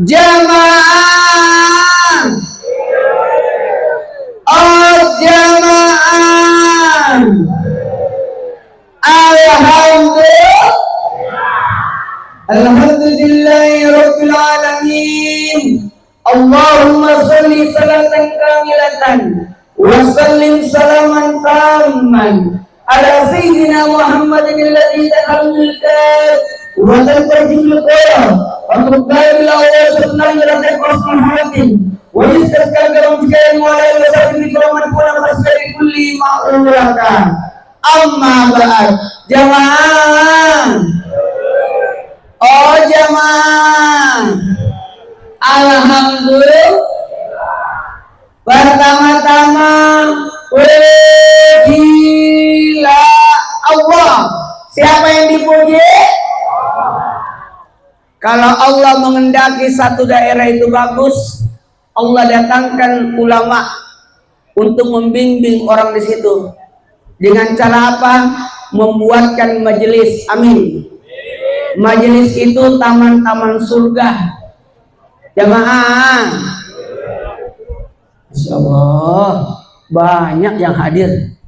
Jamaah. Oh jamaah. Alhamdulillah. Alhamdulillahirabbil alamin. Allahumma sholli salatan kamilatan wa sallim salaman tamman ala sayyidina Muhammadin alladhi tahammalta wa tanfajil qara wa tuqaila wa sunnallahi rahmatin wa yastakal kalam bikai wa la yasabbi kalaman wala masari kulli ma'ulaka. Amma ba'd. Jamaah. Oh jamaah. Alhamdulillah. Pertama-tama gila Allah. Siapa yang dipuji? Kalau Allah mengendaki satu daerah itu bagus, Allah datangkan ulama untuk membimbing orang di situ. Dengan cara apa? Membuatkan majelis. Amin. Majelis itu taman-taman surga. Jamaah, Insya Allah banyak yang hadir.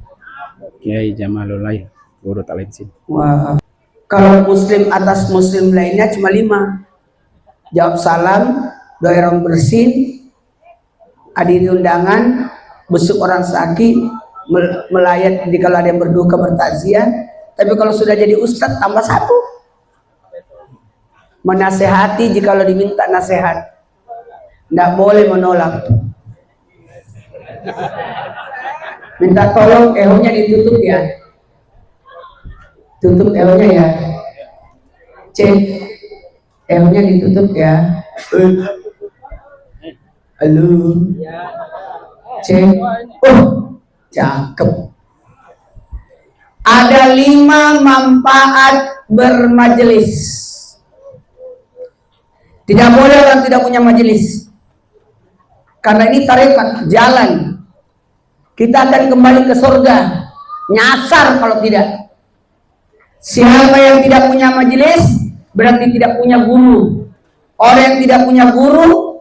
Kiai Jamalul Lail, Guru Taklim sini. Wah, kalau muslim atas muslim lainnya cuma 5. Jawab salam, doa orang bersin, hadiri undangan, besuk orang sakit, melayat jika ada yang berduka, bertakziah. Tapi kalau sudah jadi ustadz tambah 1. Menasehati jika diminta nasihat. Tidak boleh menolak. Minta tolong ehonya ditutup ya. Tutup ehonya ya. Cek ehonya ditutup ya. Halo. Cek. Oh, cakep. Ada 5 manfaat bermajelis. Tidak boleh orang tidak punya majelis. Karena ini tarekat, jalan. Kita akan kembali ke surga. Nyasar kalau tidak. Siapa yang tidak punya majelis, berarti tidak punya guru. Orang yang tidak punya guru,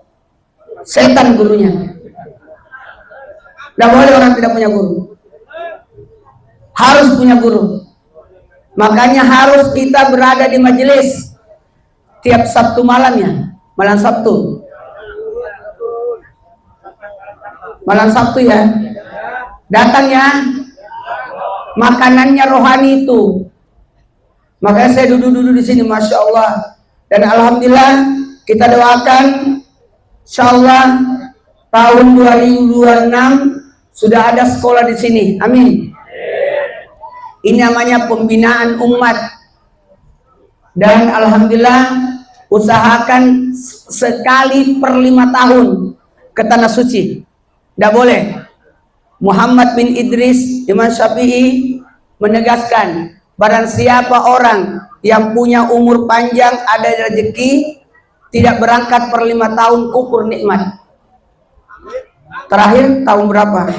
setan gurunya. Tidak boleh orang tidak punya guru. Harus punya guru. Makanya harus kita berada di majelis. Tiap Sabtu malamnya, malam Sabtu. Malam Sabtu ya. Datang ya. Makanannya rohani itu. Makanya saya duduk-duduk di sini, Masya Allah. Dan Alhamdulillah kita doakan, Insya Allah tahun 2026 sudah ada sekolah di sini. Amin. Ini namanya pembinaan umat. Dan Alhamdulillah usahakan sekali per 5 tahun ke Tanah Suci. Tidak boleh. Muhammad bin Idris, Imam Syafi'i menegaskan, barang siapa orang yang punya umur panjang, ada rezeki, tidak berangkat per 5 tahun, kufur nikmat. Terakhir tahun berapa?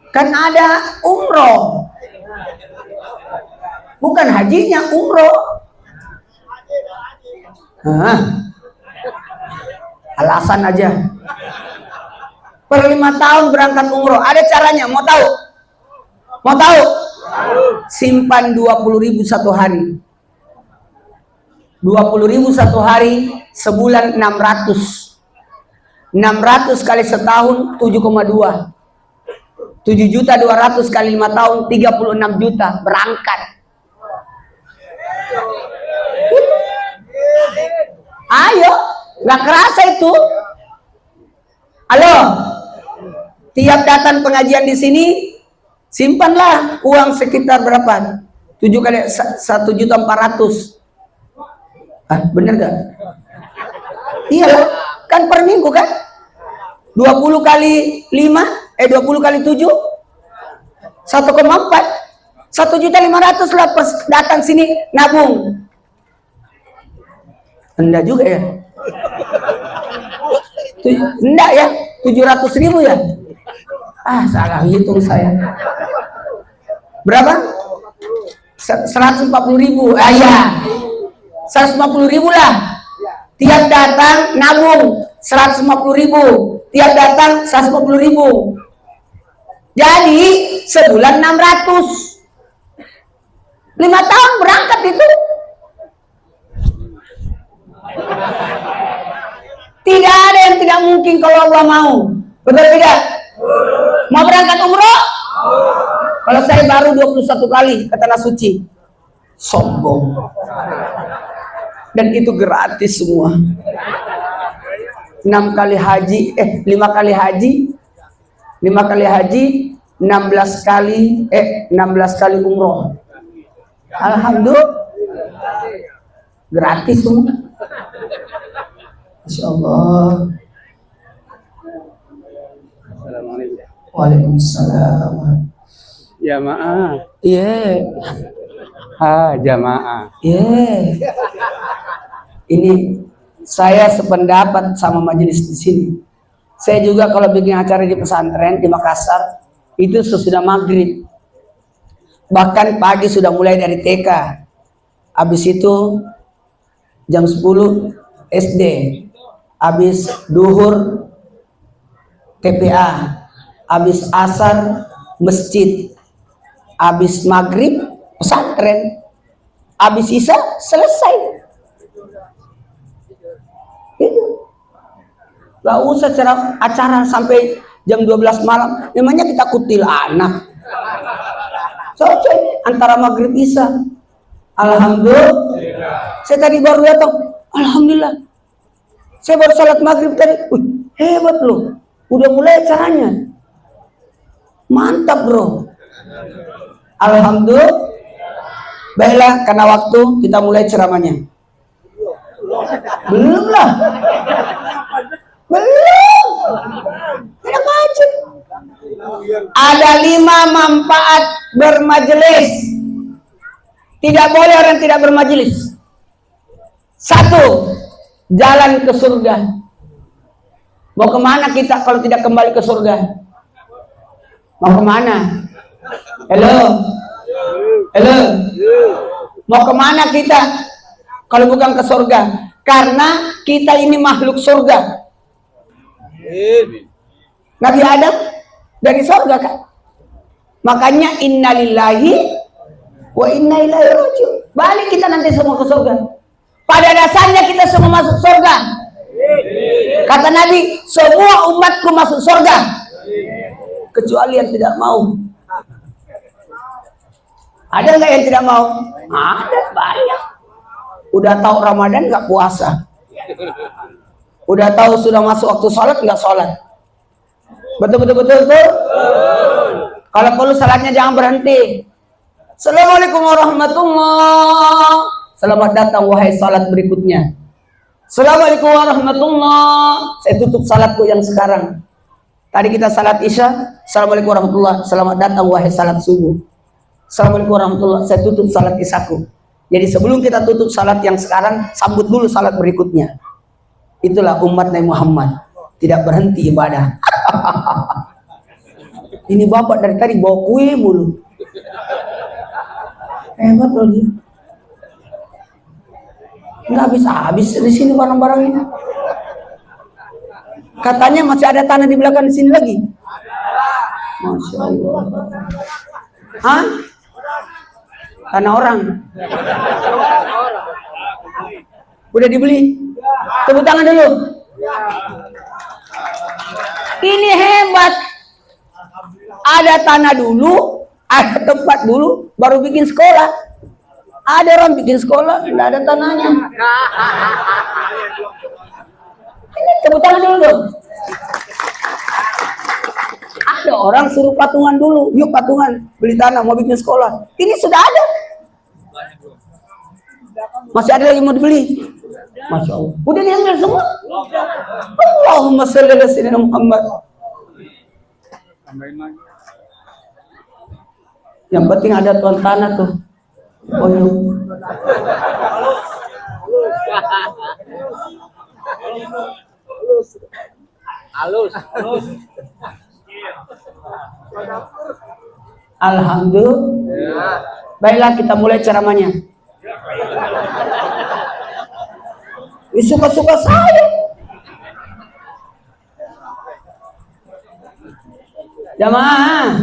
Kan ada umroh. Bukan hajinya, umroh. Alasan aja. Per 5 tahun berangkat umroh. Ada caranya, mau tahu? Mau tahu? Simpan 20.000 satu hari. 20.000 satu hari, sebulan 600. 600 kali setahun 7,2. 7.200.000 kali 5 tahun 36 juta berangkat. Ayo, nggak kerasa itu. Halo, tiap datang pengajian di sini simpanlah uang sekitar berapa? 7 kali 1.400.000. Bener gak? Iyalah, kan per minggu kan? 20 kali 5, 20 kali 7, 1,4, 1.500.000 lah pas datang sini nabung. Enggak juga ya? Enggak ya? 700.000 ya? Salah hitung saya. Berapa? 140.000. Ya. 150.000 lah. Tiap datang nabung 150.000. Tiap datang 150.000. Jadi sebulan 600. 5 tahun berangkat itu. Tidak ada yang tidak mungkin kalau Allah mau. Betul tidak? Mau berangkat umroh? Kalau saya baru 21 kali ke Tanah Suci. Sombong. Dan itu gratis semua. 5 kali haji, 16 kali umroh. Alhamdulillah. Gratis semua. Masya Allah. Assalamualaikum. Waalaikumsalam. Jamaah. Iya. Jamaah. Iya. Ini saya sependapat sama majelis di sini. Saya juga kalau bikin acara di pesantren di Makassar itu sesudah maghrib. Bahkan pagi sudah mulai dari TK. Habis itu jam 10 SD. Habis duhur TPA. Habis asar masjid. Habis maghrib pesantren. Habis isya selesai. Itu. Gak usah acara sampai jam 12 malam. Memangnya kita kutil anak. Cocok ini antara maghrib isya. Alhamdulillah. Saya tadi baru datang. Alhamdulillah. Saya baru salat maghrib tadi. Hebat loh. Udah mulai acaranya. Mantap bro. Alhamdulillah. Baiklah, karena waktu kita mulai ceramahnya. Belum lah. Belum. Enak aja. Ada 5 manfaat bermajelis. Tidak boleh orang tidak bermajelis. 1. Jalan ke surga. Mau kemana kita kalau tidak kembali ke surga? Mau kemana? Halo? Halo? Mau kemana kita kalau bukan ke surga? Karena kita ini makhluk surga. Nabi Adam dari surga kan? Makanya innalillahi wa inna ilaihi raji'un. Balik kita nanti semua ke surga. Pada dasarnya kita semua masuk surga. Kata Nabi, semua umatku masuk surga. Kecuali yang tidak mau. Ada nggak yang tidak mau? Ada, banyak. Udah tahu Ramadan nggak puasa. Udah tahu sudah masuk waktu sholat nggak sholat. Betul. Kalau perlu salatnya jangan berhenti. Assalamualaikum warahmatullahi. Selamat datang wahai salat berikutnya. Assalamualaikum warahmatullahi. Saya tutup salatku yang sekarang. Tadi kita salat isya. Assalamualaikum warahmatullahi. Selamat datang wahai salat subuh. Assalamualaikum warahmatullahi. Saya tutup salat isyaku. Jadi sebelum kita tutup salat yang sekarang, sambut dulu salat berikutnya. Itulah umat Nabi Muhammad. Tidak berhenti ibadah. Ini bapak dari tadi bawa kue mulu. Hebat loh dia. Nggak habis di sini barang-barangnya. Katanya masih ada tanah di belakang di sini lagi. Masya Allah. Hah? Tanah orang. Udah dibeli. Tepuk tangan dulu. Ini hebat. Ada tanah dulu, ada tempat dulu, baru bikin sekolah. Ada orang bikin sekolah, tidak ada tanahnya. Ini tepuk tangan dulu dong. Ada orang suruh patungan dulu, yuk patungan, beli tanah, mau bikin sekolah. Ini sudah ada. Masih ada lagi mau dibeli. Masya Allah. Udah diambil semua. Allahumma sholli ala sayyidina Muhammad. Yang penting ada tuan tanah tuh. Oh iya. Halus. Alhamdulillah. Baiklah kita mulai ceramahnya. Suka-suka saya. Jamaah,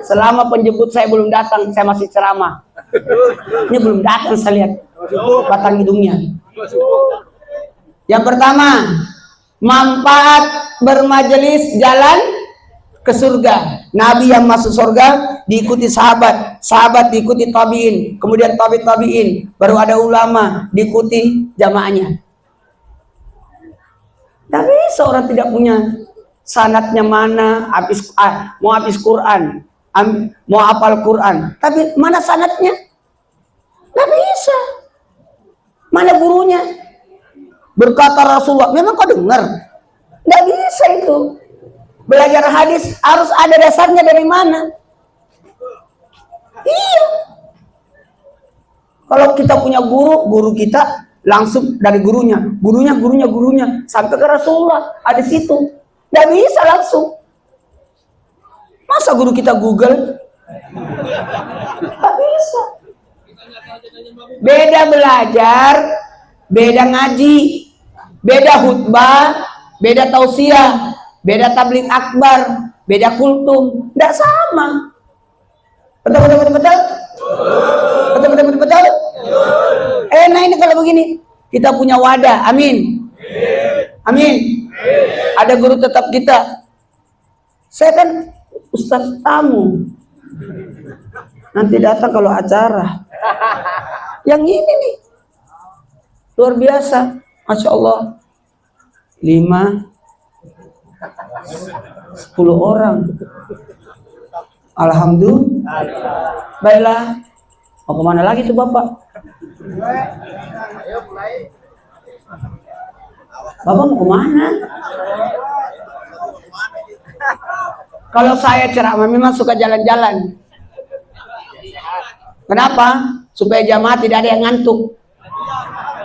selama penjemput saya belum datang, saya masih ceramah. Ini belum datang, saya lihat batang hidungnya. Yang pertama, manfaat bermajelis jalan ke surga. Nabi yang masuk surga diikuti sahabat, sahabat diikuti tabiin, kemudian tabiin, baru ada ulama diikuti jamaahnya. Tapi seorang tidak punya sanatnya mana, mau habis Quran, mau hafal Quran, tapi mana sanatnya? Nggak bisa. Mana gurunya? Berkata Rasulullah, memang kau dengar? Nggak bisa itu. Belajar hadis harus ada dasarnya dari mana? Iya. Kalau kita punya guru kita langsung dari gurunya sampai ke Rasulullah, ada situ. Nggak bisa langsung. Masa guru kita Google? Nggak bisa. Beda belajar, beda ngaji, beda khutbah, beda tausiah, beda tabligh akbar, beda kultum. Nggak sama. Betul. Nah ini kalau begini, kita punya wadah, amin. Ada guru tetap kita. Saya kan ustaz tamu. Nanti datang kalau acara. Yang ini nih, luar biasa, masya Allah. 5, 10 orang. Alhamdulillah. Baiklah. Mau kemana lagi tuh Bapak? Bapak mau kemana? Kalau saya ceramah memang suka jalan-jalan. Kenapa? Supaya jamaah tidak ada yang ngantuk.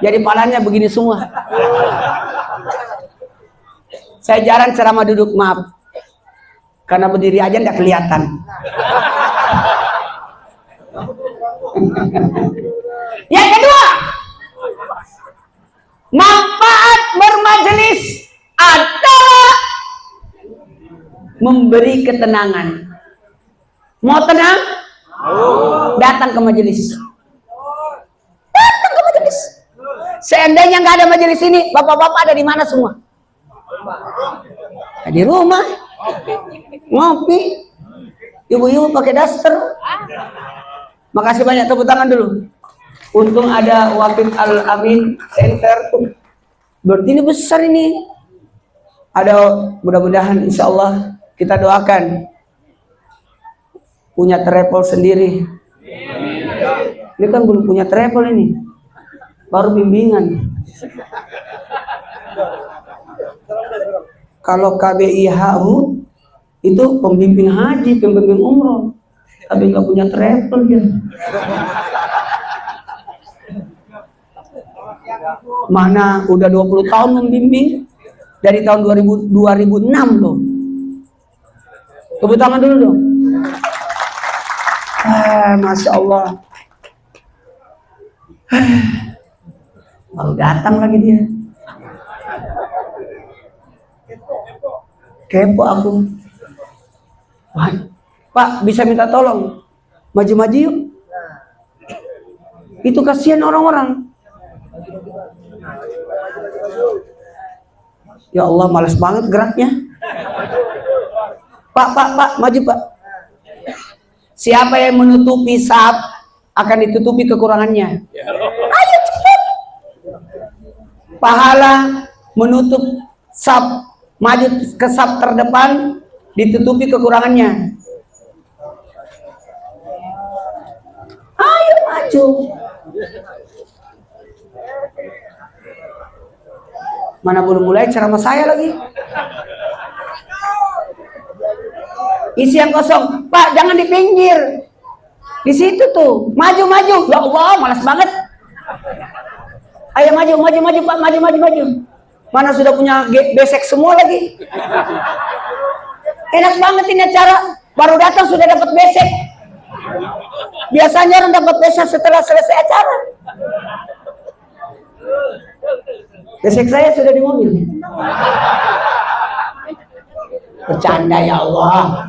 Jadi palanya begini semua. Saya jarang ceramah duduk, maaf. Karena berdiri aja tidak kelihatan. Yang kedua, manfaat bermajelis adalah memberi ketenangan. Mau tenang? Datang ke majelis. Seandainya nggak ada majelis ini, bapak-bapak ada di mana semua? Di rumah, ngopi, ibu-ibu pakai daster. Makasih banyak, tepuk tangan dulu. Untung ada Wafid Al-Amin Center. Berarti ini besar ini. Ada, mudah-mudahan insya Allah kita doakan punya travel sendiri. Ini kan belum punya travel ini, baru bimbingan. Kalau KBIHU itu pembimbing haji, pembimbing umroh, tapi nggak punya travel dia. Mana udah 20 tahun membimbing dari tahun 2006 tuh. Tepuk tangan dulu dong. Masya Allah. Baru datang lagi dia. Kepo aku. Wah, Pak bisa minta tolong maju-maju yuk. Itu kasihan orang-orang. Ya Allah, malas banget geraknya. Pak, maju Pak. Siapa yang menutupi saf akan ditutupi kekurangannya. Ayo cepat. Pahala menutup saf, maju ke saf terdepan, ditutupi kekurangannya. Ayo maju. Mana belum mulai ceramah saya lagi. Isi yang kosong, Pak jangan di pinggir. Di situ tuh, maju. Ya Allah, malas banget. Ayo maju Pak, maju. Mana sudah punya besek semua lagi. Enak banget ini acara, baru datang sudah dapat besek. Biasanya orang dapat besek setelah selesai acara. Gesek saya sudah di mobil. Bercanda ya Allah.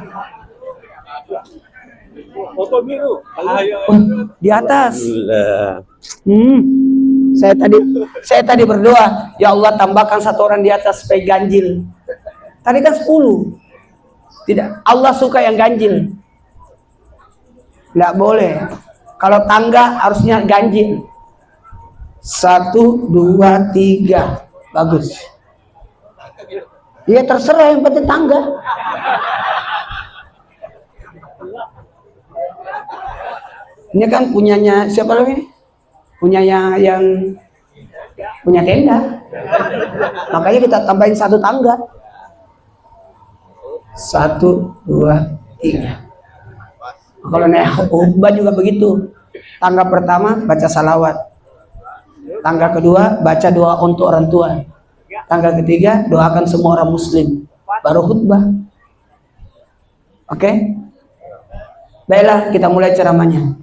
Foto biru. Di atas. Saya tadi berdoa, ya Allah tambahkan satu orang di atas supaya ganjil. Tadi kan 10. Tidak, Allah suka yang ganjil. Nggak boleh. Kalau tangga harusnya ganjil. 1, 2, 3. Bagus. Ya terserah, yang penting tangga. Ini kan punyanya siapa lagi? Punyanya yang punya tenda. Makanya kita tambahin 1 tangga. 1, 2, 3. Kalau naik khutbah juga begitu. Tangga pertama baca salawat. Tangga kedua baca doa untuk orang tua. Tangga ketiga doakan semua orang muslim. Baru khutbah. Oke? Baiklah, kita mulai ceramahnya.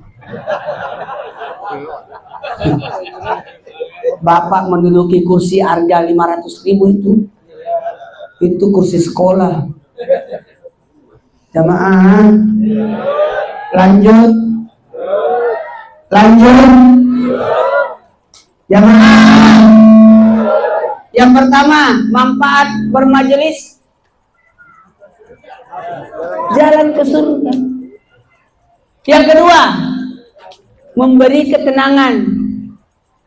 Bapak menduduki kursi harga 500.000 itu kursi sekolah. Jamaah, lanjut. Jamaah, yang pertama manfaat bermajelis, jalan ke surga. Yang kedua, memberi ketenangan.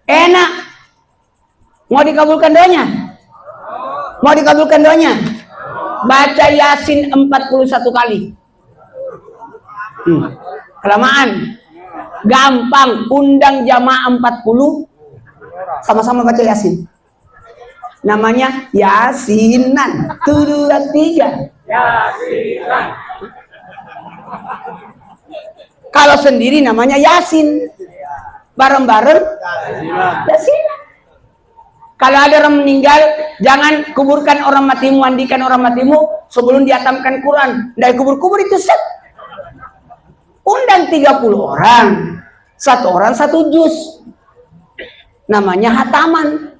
Enak. Mau dikabulkan doanya? Mau dikabulkan doanya? Baca Yasin 41 kali. Kelamaan. Gampang. Undang jamaah 40. Sama-sama baca Yasin. Namanya Yasinan. 2, 3. Yasinan. Kalau sendiri namanya Yasin. Bareng-bareng Yasinan. Kalau ada orang meninggal, jangan kuburkan orang matimu, mandikan orang matimu sebelum diatamkan Quran. Dari kubur-kubur itu set. Undang 30 orang. 1 orang 1 juz. Namanya hataman.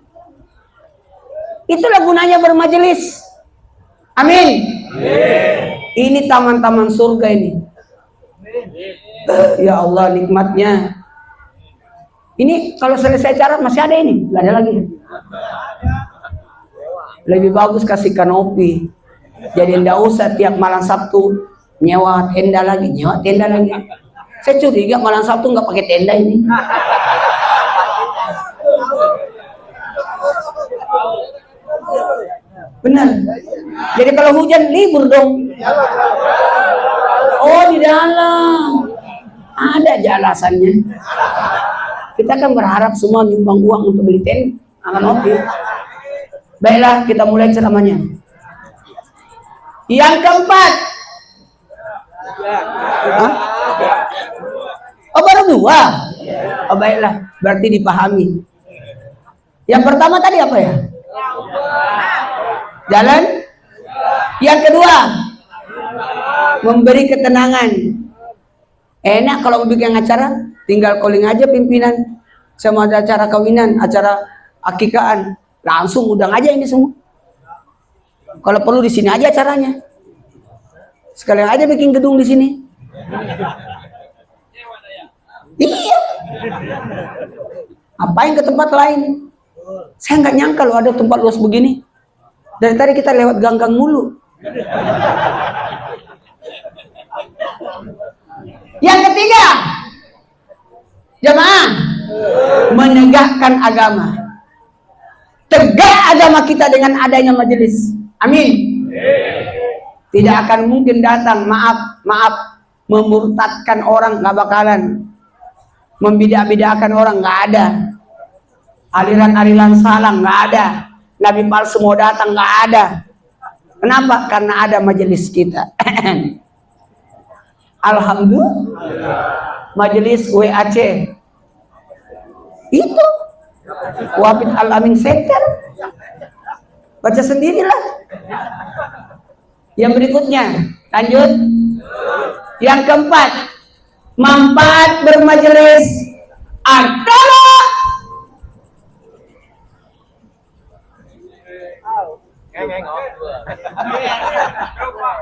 Itulah gunanya bermajelis. Amin. Ini taman-taman surga ini. Ya Allah, nikmatnya. Ini kalau selesai acara masih ada ini, nggak ada lagi. Lebih bagus kasih kanopi. Jadi ndak usah tiap malam Sabtu nyewa tenda lagi. Saya curiga malam Sabtu nggak pakai tenda ini. Benar. Jadi kalau hujan libur dong. Oh, di dalam. Ada aja alasannya. Kita kan berharap semua nyumbang uang untuk beli tenda, kanopi. Baiklah, kita mulai ceramahnya. Yang keempat. Oh, baru 2. Oh, baiklah, berarti dipahami. Yang pertama tadi apa ya? Jalan. Yang kedua, memberi ketenangan. Enak kalau mau bikin acara, tinggal calling aja pimpinan. Sama ada acara kawinan, acara akikahan, langsung undang aja ini semua. Kalau perlu di sini aja acaranya. Sekalian aja bikin gedung di sini. Iya. Apain ke tempat lain? Saya nggak nyangka loh ada tempat luas begini. Dari tadi kita lewat gang-gang mulu. Yang ketiga, jemaah, menegakkan agama. Tegak agama kita dengan adanya majelis. Amin. Tidak akan mungkin datang, maaf, memurtadkan orang, nggak bakalan. Membidak-bidakan orang, nggak ada. Aliran-aliran salah, nggak ada. Nabi palsu mau datang, nggak ada. Kenapa? Karena ada majelis kita. Alhamdulillah. Majelis WAC. Itu Wafid Al-Amin Sekar. Baca sendirilah. Yang berikutnya, lanjut. Yang keempat, manfaat bermajelis adalah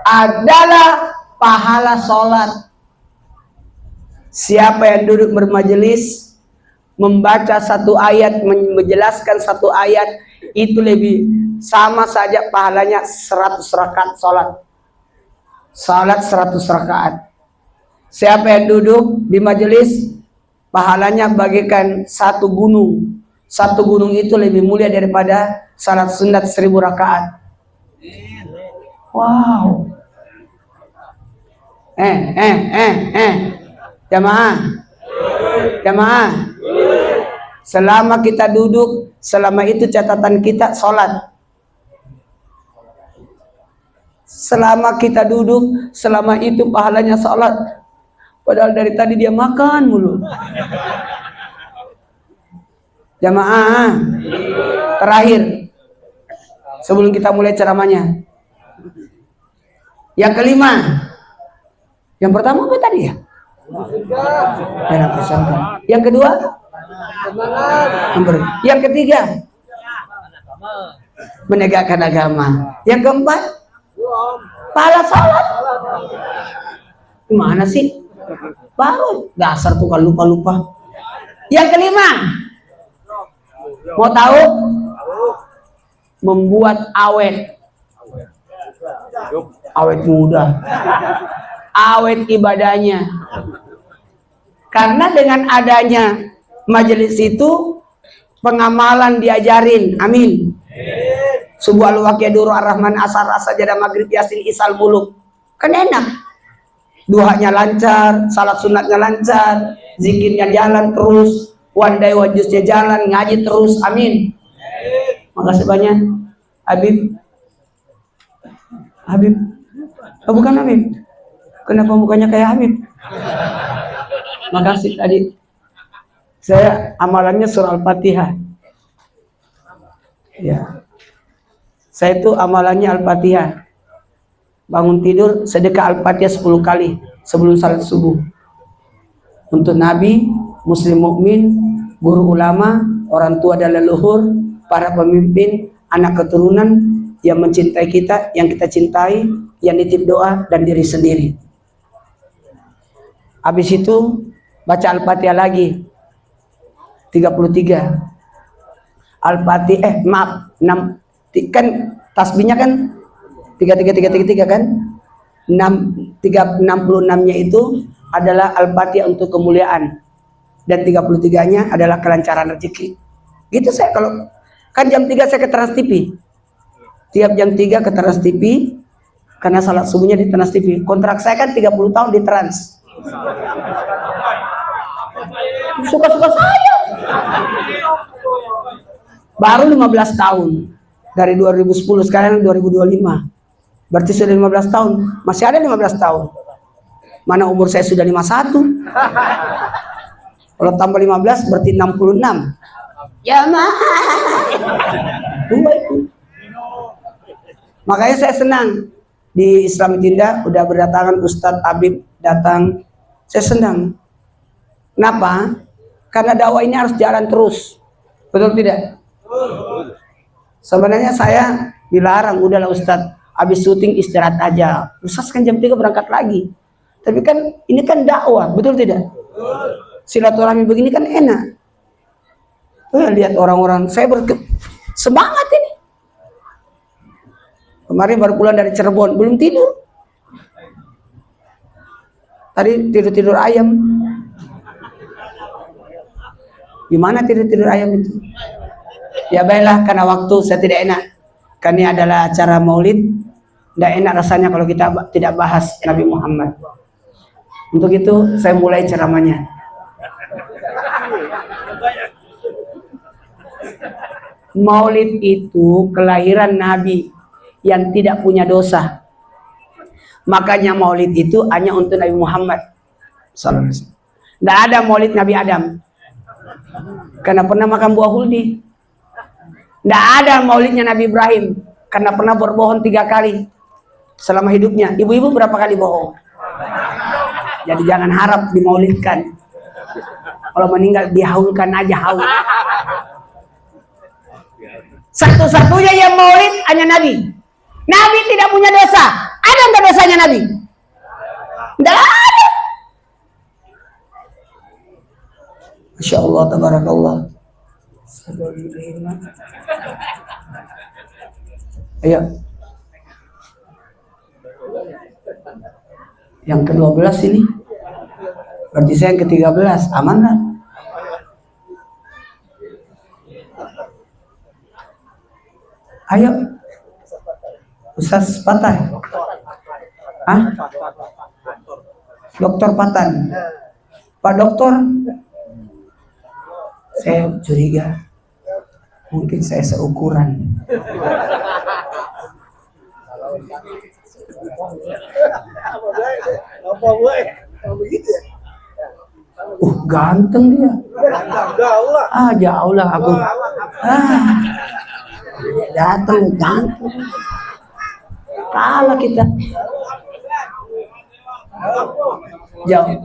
adalah pahala sholat. Siapa yang duduk bermajelis membaca satu ayat, menjelaskan satu ayat, itu lebih sama saja pahalanya 100 rakaat sholat. Salat 100 rakaat. Siapa yang duduk di majelis pahalanya bagaikan satu gunung. Satu gunung itu lebih mulia daripada salat sunat 1000 rakaat. Wow. Jamaah. Selama kita duduk, selama itu catatan kita sholat. Selama kita duduk, selama itu pahalanya sholat. Padahal dari tadi dia makan mulu. Jamaah, terakhir sebelum kita mulai ceramahnya. Yang kelima. Yang pertama apa tadi ya? Yang kedua? Yang ketiga? Menegakkan agama. Yang keempat? Pahala sholat. Gimana sih? Baru dasar tuh kalau lupa-lupa. Yang kelima? Mau tahu? Membuat awet. Awet muda. Awet ibadahnya. Karena dengan adanya majelis itu pengamalan diajarin. Amin. Subuh al-waqiyah duru ar-rahman asar sajadah maghrib yasin isal buluk. Kan enak. Duhanya lancar, salat sunatnya lancar, zikirnya jalan terus, wandai wajusnya jalan, ngaji terus. Amin. Makasih banyak. Habib. Oh, bukan Habib. Kenapa mukanya kayak Habib? Makasih tadi. Saya amalannya surah Al-Fatihah. Ya. Saya itu amalannya Al-Fatihah. Bangun tidur sedekah Al-Fatihah 10 kali sebelum salat subuh. Untuk Nabi, muslim mukmin, guru ulama, orang tua dan leluhur, para pemimpin, anak keturunan yang mencintai kita, yang kita cintai, yang nitip doa dan diri sendiri. Habis itu baca Al-Fatihah lagi 33. Al-Fatihah maaf 6 kan tasbihnya kan 33 kan 66-nya itu adalah Al-Fatihah untuk kemuliaan dan 33-nya adalah kelancaran rezeki. Gitu saya kalau kan jam 3 saya ke Trans TV. Tiap jam 3 ke Trans TV karena salat subuhnya di Trans TV. Kontrak saya kan 30 tahun di Trans. Suka-suka saya. Baru 15 tahun. Dari 2010 sekarang 2025. Berarti sudah 15 tahun. Masih ada 15 tahun. Mana umur saya sudah 51. Kalau tambah 15 berarti 66. Ya mah. Makanya saya senang di Islam Tindak udah berdatangan Ustadz Habib datang. Saya senang. Kenapa? Karena dakwah ini harus jalan terus. Betul tidak? Sebenarnya saya dilarang, udahlah Ustadz, habis syuting istirahat aja. Ustadz kan jam 3 berangkat lagi. Tapi kan ini kan dakwah, betul tidak? Silaturahmi begini kan enak. Lihat orang-orang, saya semangat ini. Kemarin baru pulang dari Cirebon, belum tidur. Tadi tidur-tidur ayam. Gimana tidur-tidur ayam itu? Ya baiklah, karena waktu saya tidak enak. Karena ini adalah acara maulid. Tidak enak rasanya kalau kita tidak bahas Nabi Muhammad. Untuk itu saya mulai ceramahnya. Maulid itu kelahiran Nabi yang tidak punya dosa. Makanya maulid itu hanya untuk Nabi Muhammad. Tidak ada maulid Nabi Adam. Karena pernah makan buah huldi. Tidak ada maulidnya Nabi Ibrahim. Karena pernah berbohong 3 kali selama hidupnya. Ibu-ibu berapa kali bohong? Jadi jangan harap dimaulidkan. Kalau meninggal dihaulkan aja haul. Satu-satunya yang maulid hanya Nabi. Nabi tidak punya dosa. Ada nggak dosanya Nabi? Tidak ada. Masya Allah, tabarakallah. Ayo. Yang ke-12 ini. Berarti saya yang ke-13. Aman lah. Ayo. Ustaz Patan. Hah? Dokter Patan. Pak Dokter. Saya curiga. Mungkin saya seukuran. Ganteng dia. Jauh lah aku. Datang ganteng. Kalah kita. Jauh.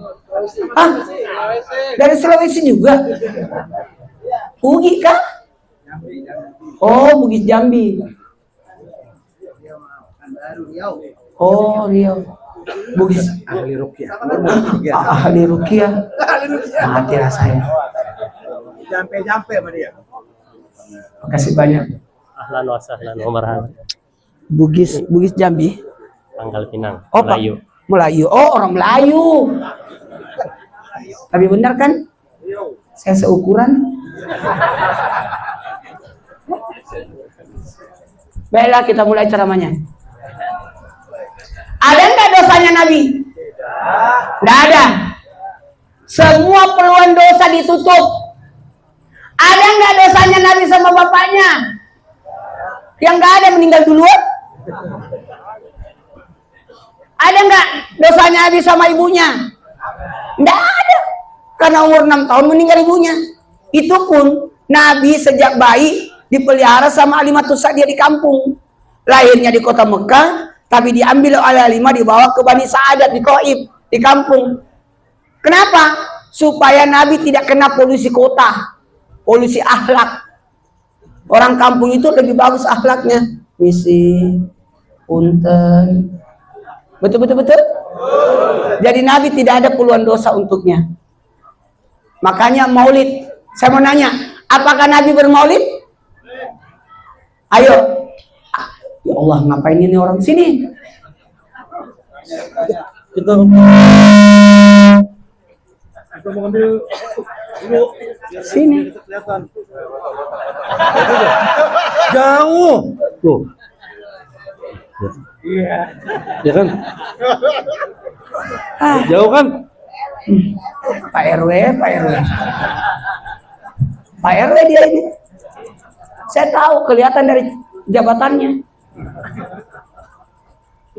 Dari Sulawesi juga. Ugi kah? Oh, Bugis Jambi. Oh, Riau. Bugis ahli ruqyah. Ahli ruqyah. Mati rasanya. Jampe sama dia. Makasih banyak. Ahlan wa sahlan wa marhaban. Bugis Jambi. Pangkal Pinang. Oh, Melayu. Melayu. Oh, orang Melayu. Tapi benar kan? Saya seukuran. Baiklah, kita mulai ceramahnya. Ada nggak dosanya Nabi? Nggak ada. Semua peluang dosa ditutup. Ada nggak dosanya Nabi sama bapaknya? Yang nggak ada meninggal duluan? Ada nggak dosanya Nabi sama ibunya? Nggak ada. Karena umur 6 tahun meninggal ibunya. Itu pun Nabi sejak bayi dipelihara sama Alimatus Sa'diyah di kampung. Lahirnya di kota Mekah, tapi diambil oleh Halimah dibawa ke Bani Sa'adat di Qaib, di kampung. Kenapa? Supaya Nabi tidak kena polusi kota, polusi akhlak. Orang kampung itu lebih bagus akhlaknya. Misi, punten. Betul. Jadi Nabi tidak ada puluhan dosa untuknya. Makanya maulid. Saya mau nanya, apakah Nabi bermaulid? Ayo. Ya Allah, ngapain ini orang sini? Kita mau ambil sini. Kelihatan. Jauh. Tuh. Iya. Ya kan? Jauh kan? Pak RW. Pak RW dia ini. Saya tahu, kelihatan dari jabatannya.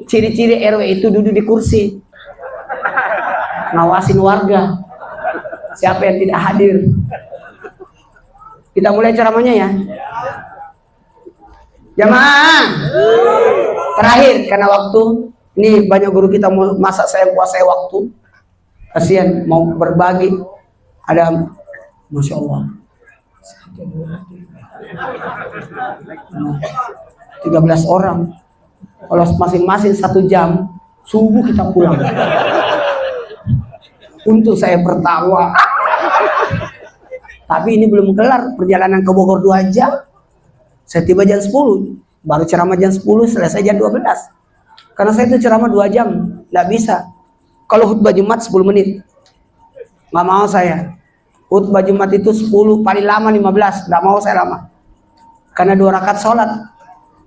Ciri-ciri RW itu duduk di kursi, ngawasin warga. Siapa yang tidak hadir? Kita mulai ceramahnya ya. Jamaah. Terakhir karena waktu. Ini banyak guru kita mau masak saya kuasai waktu. Kasihan mau berbagi. Ada, Masya Allah. 13 orang. Kalau masing-masing 1 jam, subuh kita pulang. Untuk saya tertawa. Tapi ini belum kelar, perjalanan ke Bogor 2 jam. Saya tiba jam 10, baru ceramah jam 10, selesai jam 12. Karena saya itu ceramah 2 jam, nggak bisa. Kalau khutbah Jumat 10 menit, nggak mau saya. Khutbah Jumat itu 10, paling lama 15, nggak mau saya lama. Karena 2 rakaat sholat.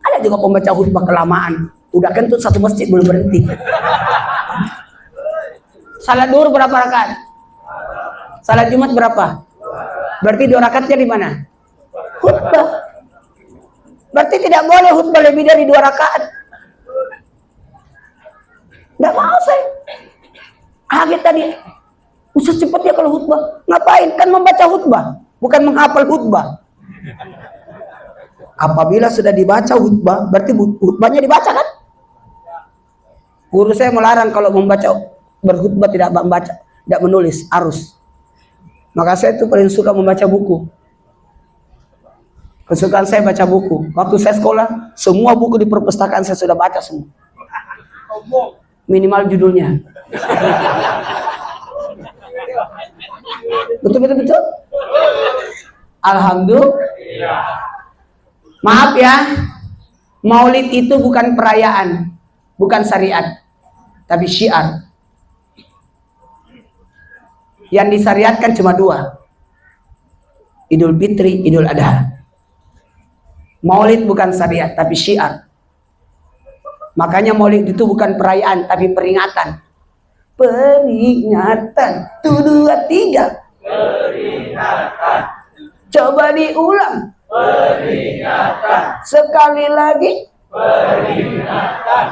Ada juga pembaca khutbah kelamaan. Udah kentut 1 masjid belum berhenti. Salat duhur berapa rakaat? Salat Jumat berapa? Berarti 2 rakaatnya di mana? Khutbah. Berarti tidak boleh khutbah lebih dari 2 rakaat. Nggak mau saya. Kaget tadi. Ustaz cepat ya kalau khutbah. Ngapain? Kan membaca khutbah, bukan menghafal khutbah. Apabila sudah dibaca khutbah, berarti khutbahnya dibaca kan? Guru saya melarang kalau membaca berkhutbah tidak membaca, tidak menulis, arus. Maka saya itu paling suka membaca buku. Kesukaan saya baca buku. Waktu saya sekolah, semua buku di perpustakaan saya sudah baca semua. Minimal judulnya. Betul. Alhamdulillah. Maaf ya, Maulid itu bukan perayaan, bukan syariat, tapi syiar. Yang disyariatkan cuma 2, Idul Fitri, Idul Adha. Maulid bukan syariat, tapi syiar. Makanya Maulid itu bukan perayaan, tapi peringatan. Peringatan, 1, 2, 3. Peringatan. Coba diulang. Peringatan. Sekali lagi. Peringatan.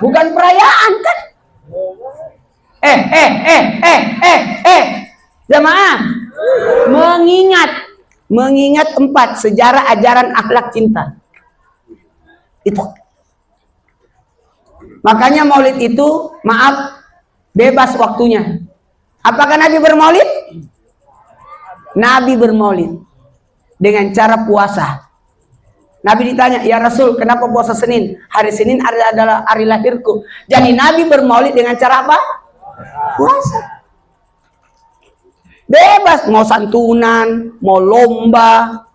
Bukan perayaan kan? Jamaah. Mengingat 4 sejarah ajaran akhlak cinta. Itu. Makanya Maulid itu, maaf, bebas waktunya. Apakah Nabi bermaulid? Nabi bermaulid dengan cara puasa. Nabi ditanya, ya Rasul, kenapa puasa Senin? Hari Senin adalah hari lahirku. Jadi Nabi bermaulid dengan cara apa? Puasa. Bebas, mau santunan, mau lomba.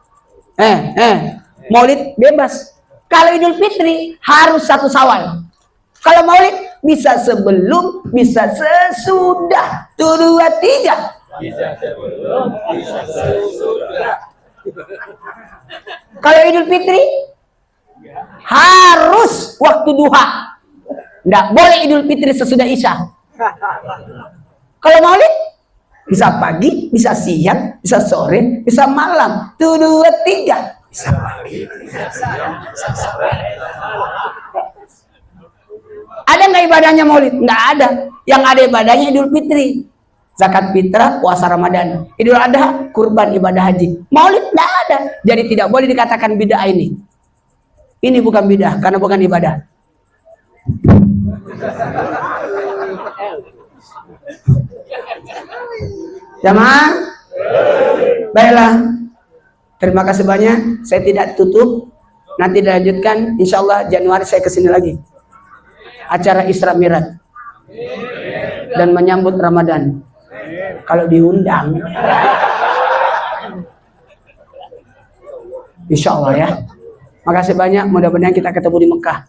Maulid bebas. Kalau Idul Fitri harus 1 Syawal. Kalau Maulid bisa sebelum, bisa sesudah. 1, 2, 3. Bisa sebelum, bisa sesudah. Kalau Idul Fitri harus waktu duha. Nggak boleh Idul Fitri sesudah Isya. Kalau Maulid bisa pagi, bisa siang, bisa sore, bisa malam. 1, 2, 3. Bisa pagi, bisa siang, bisa sore. Ada nggak ibadahnya Maulid? Nggak ada. Yang ada ibadahnya Idul Fitri, zakat fitrah, puasa Ramadan. Idul Adha, kurban, ibadah haji. Maulid nggak ada. Jadi tidak boleh dikatakan bid'ah ini. Ini bukan bid'ah karena bukan ibadah. Jamaah, baiklah. Terima kasih banyak. Saya tidak tutup. Nanti dilanjutkan. Insya Allah Januari saya kesini lagi. Acara Isra Mi'raj dan menyambut Ramadan. Kalau diundang, insya Allah ya. Makasih banyak. Mudah-mudahan kita ketemu di Mekah.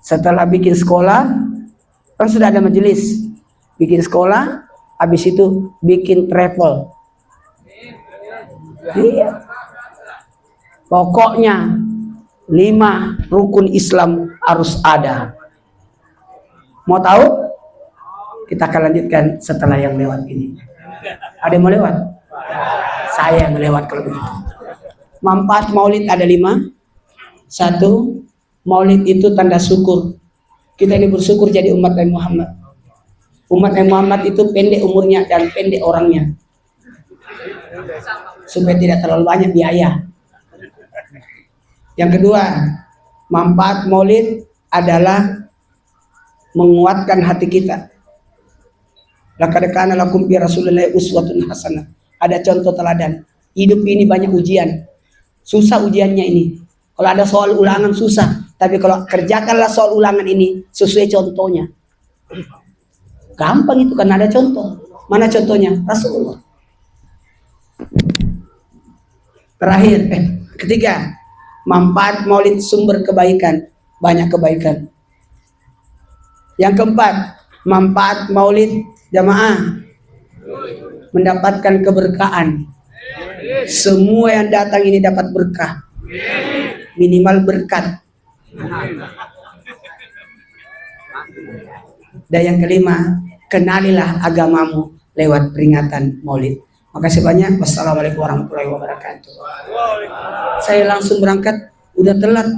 Setelah bikin sekolah, kan sudah ada majelis. Bikin sekolah, habis itu bikin travel. Iya. Pokoknya 5 rukun Islam harus ada. Mau tahu? Kita akan lanjutkan setelah yang lewat ini. Ada yang mau lewat? Saya yang lewat kalau begitu. Manfaat Maulid ada 5. 1, Maulid itu tanda syukur. Kita ini bersyukur jadi umat Nabi Muhammad. Umat Nabi Muhammad itu pendek umurnya dan pendek orangnya. Supaya tidak terlalu banyak biaya. Yang kedua, manfaat Maulid adalah menguatkan hati kita. Laqad kana lakum fi Rasulillahi uswatun hasanah. Ada contoh teladan. Hidup ini banyak ujian. Susah ujiannya ini. Kalau ada soal ulangan susah, tapi kalau kerjakanlah soal ulangan ini sesuai contohnya. Gampang itu karena ada contoh. Mana contohnya? Rasulullah. Terakhir, ketiga, manfaat Maulid sumber kebaikan, banyak kebaikan. Yang keempat, manfaat Maulid jamaah mendapatkan keberkahan. Semua yang datang ini dapat berkah, minimal berkat. Dan yang kelima, kenalilah agamamu lewat peringatan Maulid. Makasih banyak. Wassalamualaikum warahmatullahi wabarakatuh. Saya langsung berangkat, udah telat.